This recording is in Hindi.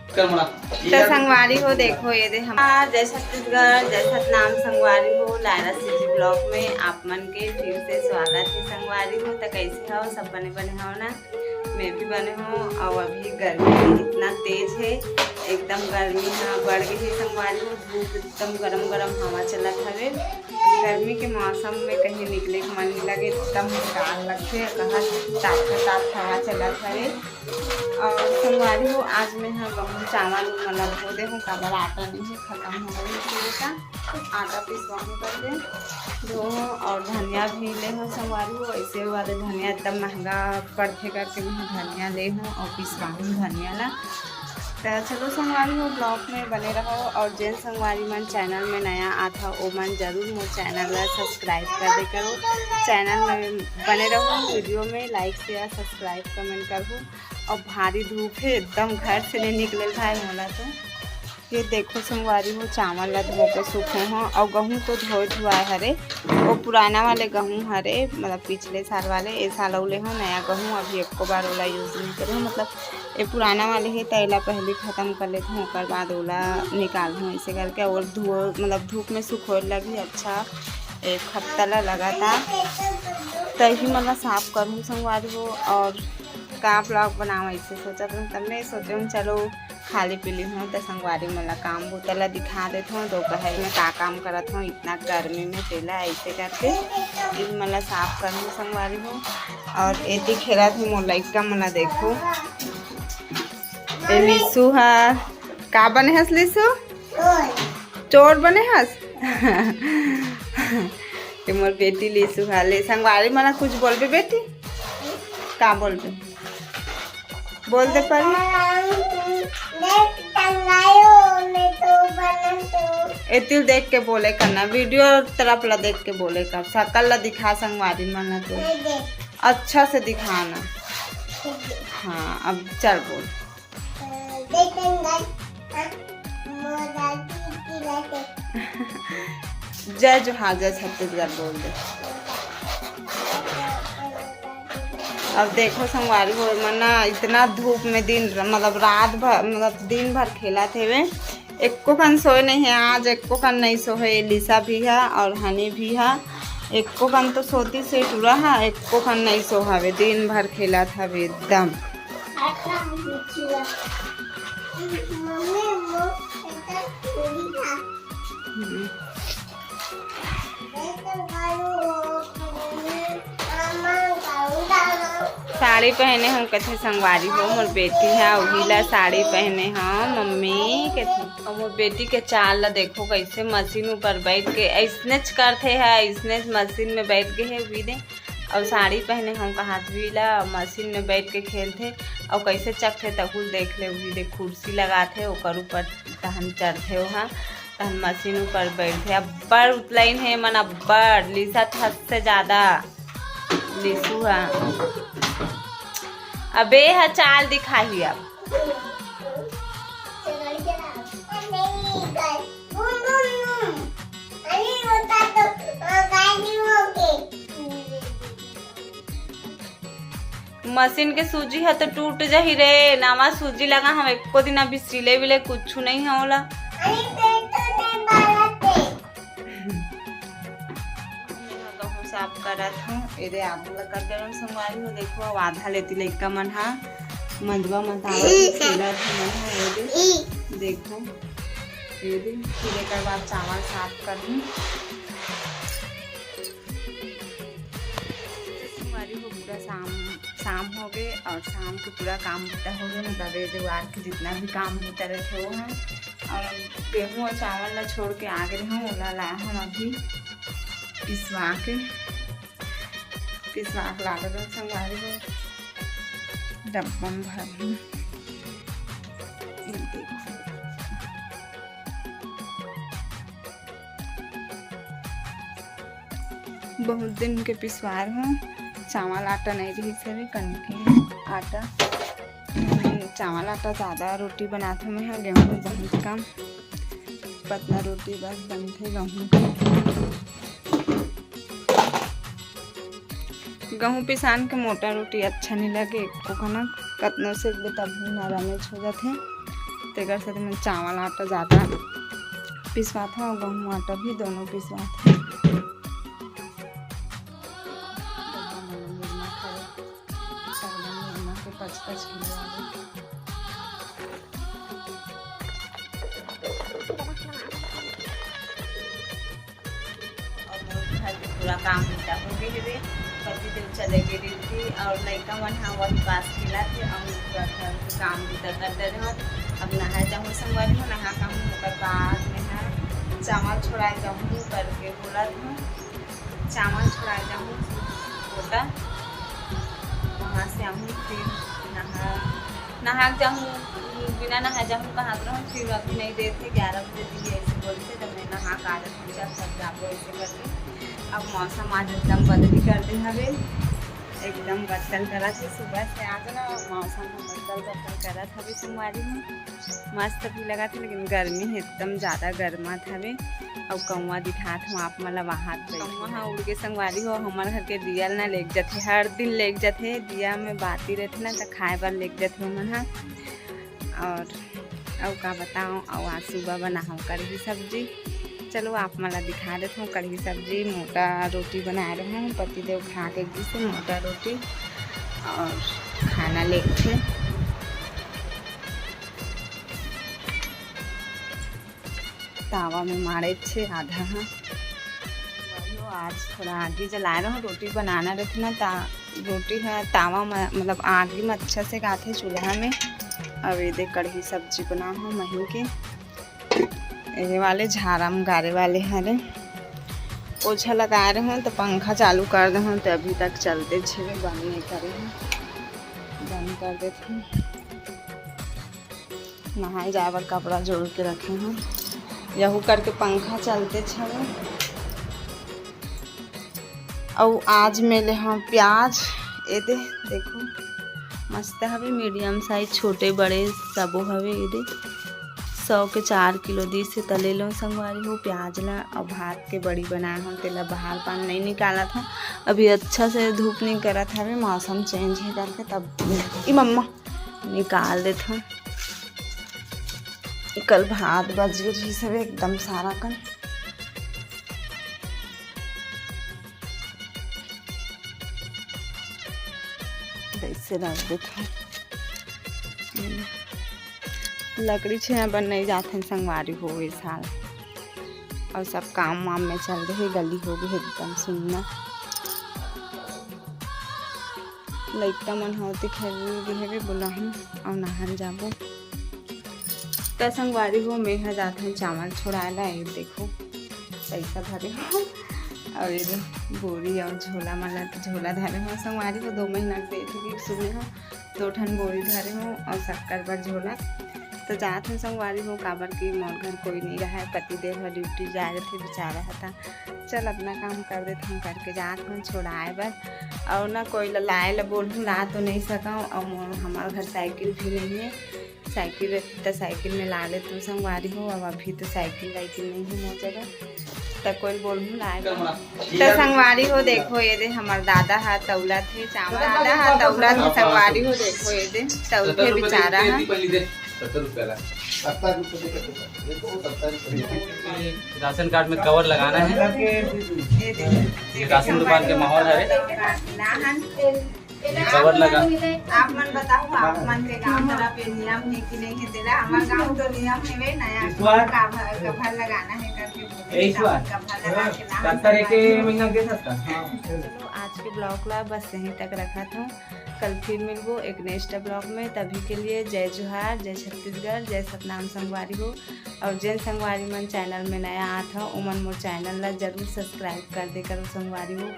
तो संगवारी हो देखो ये दे हम जय छत्तीसगढ़ जय सतनाम संगवारी हो लायरा सिटी ब्लॉक में आप मन के फिर से स्वागत है। संगवारी हो तो कैसे हो सब बने बने हो ना, मैं भी बने हूँ। और अभी गर्मी इतना तेज है, एकदम गर्मी बढ़ गई है। संगवारी हो धूप एकदम गरम गरम हवा चलत हवे। गर्मी के मौसम में कहीं निकले के मन नहीं लगे, एकदम मुस्कान लगते कहा ताप हवा चलत हवे। और संगवारी हो आज मैं गहूँ चावल मतलब धो दे हूँ, काबर आटा नहीं है, खत्म हो गई थोड़ा सा आटा पिसवा कर दे धो। और धनिया भी ले हूँ संगवारी हो, ऐसे वाले धनिया एकदम महंगा पड़ते करके मैं धनिया ले हूँ और पिसवा हूँ धनिया ला। तो चलो संगवारी हो ब्लॉग में बने रहो। और जिन संगवारी मन चैनल में नया आता वो मन जरूर मोर चैनल ला सब्सक्राइब कर दे करो, चैनल में बने रहो, वीडियो में लाइक शेयर सब्सक्राइब कमेंट करो। और भारी धूप है, एकदम घर से नहीं निकले भाई मोला। तो ये देखो संगवारी हो चावल ला धो के सूखे हों। और गहूँ तो धोए धुआए हरे, वो पुराना वाले गहूँ हरे मतलब पिछले साल वाले, ए साल उले हो नया गहूँ अभी एको बार ओला यूज़ नहीं करे, मतलब ये पुराना वाले है तैला पहले ख़त्म कर लेते हूँ, ओकर बाद ओला निकाल हूँ ऐसे करके। और धुओ मतलब धूप में सुखोए लगी अच्छा एक हफ्ता लगा था तभी मतलब साफ़ करूँ संगवारी हो। और का ब्लॉग बनाओ ऐसे सोचा था, तब मैं सोचे हूँ चलो खाली पीली हूँ तो संगवारी मतलब काम भूतला दिखा देता हूँ दोपहर में का काम करत हूँ इतना गर्मी में तेला ऐसे करके मतलब साफ कर हूँ संगवारी हूँ। और एती खेला थी मोर लइका मतलब देखो ए लिसु है का बने हस लिसु चोर बने हस मोर बेटी लिसु है ले संगवारी मतलब कुछ बोलबे बेटी का बोलबे बोल दे पर एतिल देख के बोले करना, वीडियो तरफ ला देख के बोले कर, शकल ला दिखा संगवारी मन तो अच्छा से दिखाना। हाँ अब चल बोल जय जोहार जय छत्तीसगढ़ बोल दे। अब देखो संगवारी हो मना इतना धूप में दिन मतलब रात भर मतलब दिन भर खेला थे वे, एको खन सोए नहीं है आज, एको खन नहीं सोए। लिसा भी है और हनी भी है, एको खन तो सोती से टूरा है, एको खन नहीं सोहावे, दिन भर खेला था वे एकदम। साड़ी पहने हम कथे संगवारी हो, मोर बेटी है वही ला साड़ी पहने हम मम्मी कथे। और मोर बेटी के चाल ला देखो कैसे मशीन ऊपर बैठ के ऐसने करते है, ऐसने मशीन में बैठ के है वही दे। और साड़ी पहने हम का हाथ भी ला मशीन में बैठ के खेलते और कैसे चखते तकुल देख ले वही दे, कुर्सी लगाते ओकर ऊपर तहन चढ़ते वहाँ तहन मशीन ऊपर बैठते। अब्बड़ उतलाइन है मन अब्बड़ लिसा हद से ज़्यादा लिसु है। अबे है चाल दिखाई अब मशीन के सूजी है तो टूट जाही रे, नामा सूजी लगा हम एको दिन अभी सिले विले कुछ नहीं होला। साफ करत हूँ एदे आबू ला कर देम संगवारी हो देखो। अब आधा लेती लइका मन हा मंदवा मतावा खेलत मन हा एदे देखो एदे फिर एक बार चावल साफ कर दूँ। संगवारी हो पूरा शाम हो गए और शाम के पूरा काम होता हो गया मतलब ये वार के जितना भी काम होता रहते वो है। और गेहूँ और चावल ला छोड़ के आ गए हूँ ओला लाया हम अभी पिसवा के ला दो संगवारी हो डब्बा में भर दूँ। बहुत दिन के पिसवार हूँ, चावल आटा नहीं रही सभी कनके आटा चावल आटा ज़्यादा रोटी बनाते मैं है, गेहूँ बहुत कम पतला रोटी बस बनते गेहूँ पिसान के मोटा रोटी अच्छा नहीं लगे एको खाना कतनों से तब नरम हो जाते। तेकर साथ मैं चावल आटा ज़्यादा पिसवा था और गेहूँ आटा भी दोनों पिसवा था। के 5-5 किलो पूरा काम होता हो गए पति देव चले गए थी और लड़का मन हाँ वही पास खेला थे और पूरा घर के काम भी कर दे रहे। अब नहा जाऊँ संगवारी हो नहा काम होकर बाद में है चावल छोड़ा जाऊँ करके बोला था चावल छोड़ा जाऊँ होता वहाँ से आऊँ फिर नहा जाऊँ बिना नहा जाऊँ कहाँ रहूँ फिर अभी नहीं देते 11 बजे दिए ऐसे बोलते तब मैं नहा का आदत सब जाबो ऐसे करके। अब मौसम आज एकदम बदली कर दे हवे एकदम बदल करा थे सुबह से आज ना मौसम बदल करा था भी संगवारी में मस्त भी लगा था लेकिन गर्मी है एकदम ज़्यादा गर्मा था वे। अब कौवा दिखा था आप मतलब वहाँ कौवा उड़ के संगवारी हो हमारे घर के दिया ना लेक जाते हर दिन लेक जाते दिया में बाती रहते ना तो खाए बार लेक जाते मन हाँ। और अब का बताऊँ और आज सुबह बनाऊँ कढ़ी सब्जी। चलो आप मला दिखा देता हूँ कढ़ी सब्जी मोटा रोटी बना रहे हैं पति देव खा के से मोटा रोटी और खाना लेके तावा में मारे छे आधा हाँ। आज थोड़ा आगे जला रहा हूँ रोटी बनाना रहती ना रोटी है तावा में मतलब आगे में अच्छा से गाते चूल्हा में। अब ये कढ़ी सब्जी बना हूँ मही के ये वाले झाड़म गारे वाले हरे पोछा लगा रहे हैं तो पंखा चालू कर दे तो अभी तक चलते छे बंद नहीं करे हैं बंद कर देते हैं। नहाए जाए कपड़ा जोड़ के रखे हैं यहू करके पंखा चलते छे। और आज मेले हाँ प्याज ये देखो मस्त हवे मीडियम साइज छोटे बड़े सबो हवे ये 100 के 4 किलो दी से तले लो संगवारी हो प्याज ला और भात के बड़ी बनाए हो तेला बाहर पान नहीं निकाला था अभी अच्छा से धूप नहीं करा था अभी मौसम चेंज है करके तब ई मम्मा निकाल देता हूँ। कल भात बच गई सब एकदम सारा कल ऐसे रख देता हूँ। लकड़ी छे बन नहीं जाते संगवारी हो गई साल और सब काम वाम में चल रहे गली हो गई एकदम सुनना लड़का मन होते खेल बोला हूँ और नहान जाबो तो संगवारी हो मैं जाते हैं चावल छोड़ाला ये देखो पैसा भरे हो और ये बोरी और झोला माला झोला धरे हो संगवारी को 2 महीना से थे सुबह हो 2 ठन बोरी धरे हो और शक्कर पर झोला तो जाते हैं संगवारी हो काबर की मोर घर कोई नहीं रहा है पति देव ड्यूटी जा रहे थे बेचारा था चल अपना काम कर देते हम करके जाते हैं छोड़ाए बार और ना कोई लाए ला बोलूँ ला तो नहीं सका और हमारे घर साइकिल भी नहीं है साइकिल रहती तो साइकिल में ला लेते हूँ संगवारी हो अब अभी तो साइकिल वाइकिल नहीं है मोर जगह तो कोई बोलूँ लाए तो संगवारी हो देखो ये दे हमारे दादा हाथ तौला थे चावल दादा हाथ तौला थे संगवारी हो देखो ये दे तौल थे बेचारा है 70 रुपये राशन कार्ड में कवर लगाना है राशन दुकान के माहौल है कवर लगा। आप मन बताओ आप मन के गांव तरफ पे नियम है कि नहीं है तेरा हमारे गांव तो नियम है वे नया कवर लगाना है करके कवर के महीना दे सकता। चलो आज के ब्लॉग ला बस यहीं तक रखा था कल फिर मिलबो एक नेक्स्ट ब्लॉग में तभी के लिए जय जोहार जय छत्तीसगढ़ जय सतनाम संगवारी हो और जय संगवारी मन चैनल में नया आता हो उमन मोर चैनल ला जरूर सब्सक्राइब कर दे करो संगवारी हो।